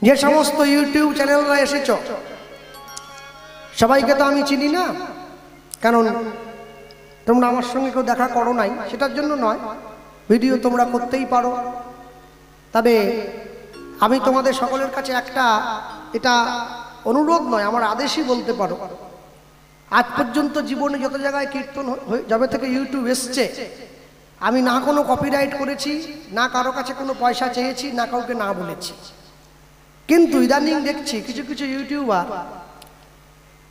যে সমস্ত ইউটিউব চ্যানেলরা এসেছ সবাইকে তো আমি চিনি না, কারণ তোমরা আমার সঙ্গে কেউ দেখা করো নাই, সেটার জন্য নয়, ভিডিও তোমরা করতেই পারো। তবে আমি তোমাদের সকলের কাছে একটা, এটা অনুরোধ নয়, আমার আদেশই বলতে পারো। আজ পর্যন্ত জীবনে যত জায়গায় কীর্তন যবে থেকে ইউটিউব এসছে, আমি না কোনো কপিরাইট করেছি, না কারো কাছে কোনো পয়সা চেয়েছি, না কাউকে না বলেছি। কিন্তু ইদানিং দেখছি কিছু কিছু ইউটিউবার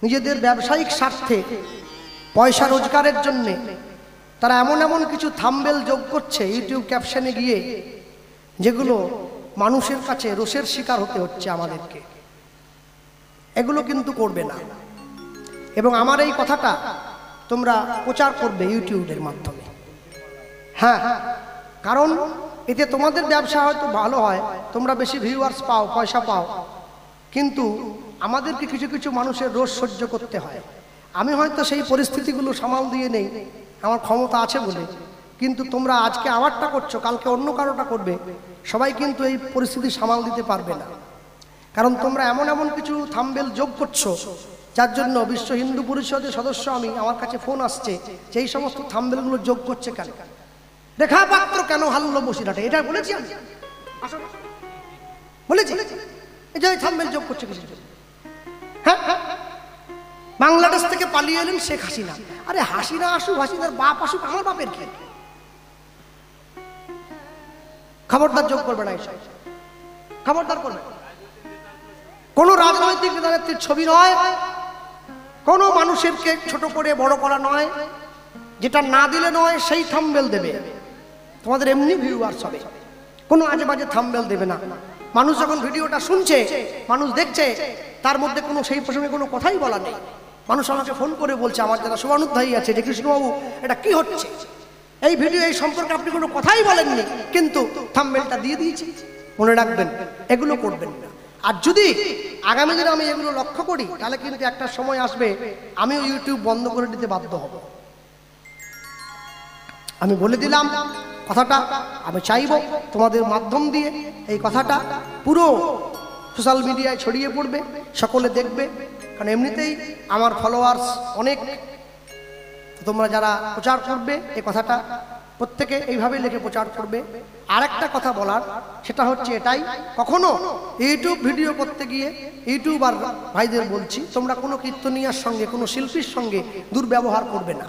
নিজেদের ব্যবসায়িক স্বার্থে পয়সা রোজগারের জন্যে তারা এমন এমন কিছু থাম্বনেল যোগ করছে ইউটিউব ক্যাপশনে গিয়ে, যেগুলো মানুষের কাছে রোষের শিকার হতে হচ্ছে আমাদেরকে। এগুলো কিন্তু করবে না, এবং আমার এই কথাটা তোমরা প্রচার করবে ইউটিউবের মাধ্যমে। হ্যাঁ, কারণ এতে তোমাদের ব্যবসা হয়তো ভালো হয়, তোমরা বেশি ভিউয়ার্স পাও, পয়সা পাও, কিন্তু আমাদেরকে কিছু কিছু মানুষের রোষ সহ্য করতে হয়। আমি হয়তো সেই পরিস্থিতিগুলো সামাল দিয়ে নেই, আমার ক্ষমতা আছে বলে, কিন্তু তোমরা আজকে আমারটা করছো, কালকে অন্য কারোটা করবে, সবাই কিন্তু এই পরিস্থিতি সামাল দিতে পারবে না। কারণ তোমরা এমন এমন কিছু থাম্বনেল যোগ করছো, যার জন্য বিশ্ব হিন্দু পরিষদের সদস্য আমি, আমার কাছে ফোন আসছে যে এই সমস্ত থাম্বনেলগুলো যোগ করছে কেন, রেখা পাত্র কেন হারলো বসিরহাটে, এটা বলেছি আমি, বলেছি এই যে থাম্বনেল যোগ করছে কিছু। হ্যাঁ, বাংলাদেশ থেকে পালিয়ে এলেন শেখ হাসিনা। আরে হাসিনা আসুক, হাসিনার বাপ আসুক, আমার বাপের কি? খবরদার যোগ করবে না, খবরদার করবে। কোন রাজনৈতিক নেতার ছবি নয়, কোন মানুষেরকে ছোট করে বড় করা নয়, যেটা না দিলে নয় সেই থাম্বনেল দেবে। তোমাদের এমনি ভিউয়ার্স হবে, কোনো আজে বাজে থাম্বনেল দেবে না। মানুষ যখন ভিডিওটা শুনছে, মানুষ দেখছে, তার মধ্যে কোনো সেই প্রসঙ্গে কোনো কথাই বলা নেই। মানুষ আমাকে ফোন করে বলছে, আমার যারা শুভানুধ্যায়ী আছে, যে কৃষ্ণবাবু এটা কি হচ্ছে, এই ভিডিও এই সম্পর্কে আপনি কোনো কথাই বলেননি, কিন্তু থাম্বনেলটা দিয়ে দিয়েছি। মনে রাখবেন, এগুলো করবেন না। আর যদি আগামী দিনে আমি এগুলো লক্ষ্য করি, তাহলে কিন্তু একটা সময় আসবে আমিও ইউটিউব বন্ধ করে দিতে বাধ্য হব। আমি বলে দিলাম কথাটা, আমি চাইব তোমাদের মাধ্যম দিয়ে এই কথাটা পুরো সোশ্যাল মিডিয়ায় ছড়িয়ে পড়বে, সকলে দেখবে। কারণ এমনিতেই আমার ফলোয়ার্স অনেক, তোমরা যারা প্রচার করবে এই কথাটা প্রত্যেকে এইভাবে লিখে প্রচার করবে। আর একটা কথা বলার, সেটা হচ্ছে এটাই, কখনো ইউটিউব ভিডিও করতে গিয়ে ইউটিউবার ভাইদের বলছি, তোমরা কোনো কীর্তনিয়ার সঙ্গে, কোনো শিল্পীর সঙ্গে দুর্ব্যবহার করবে না।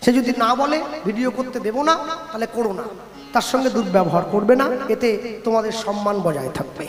সে যদি না বলে ভিডিও করতে দেব না, তাহলে করো না, তার সঙ্গে দুর্ব্যবহার করবে না, এতে তোমাদের সম্মান বজায় থাকবে।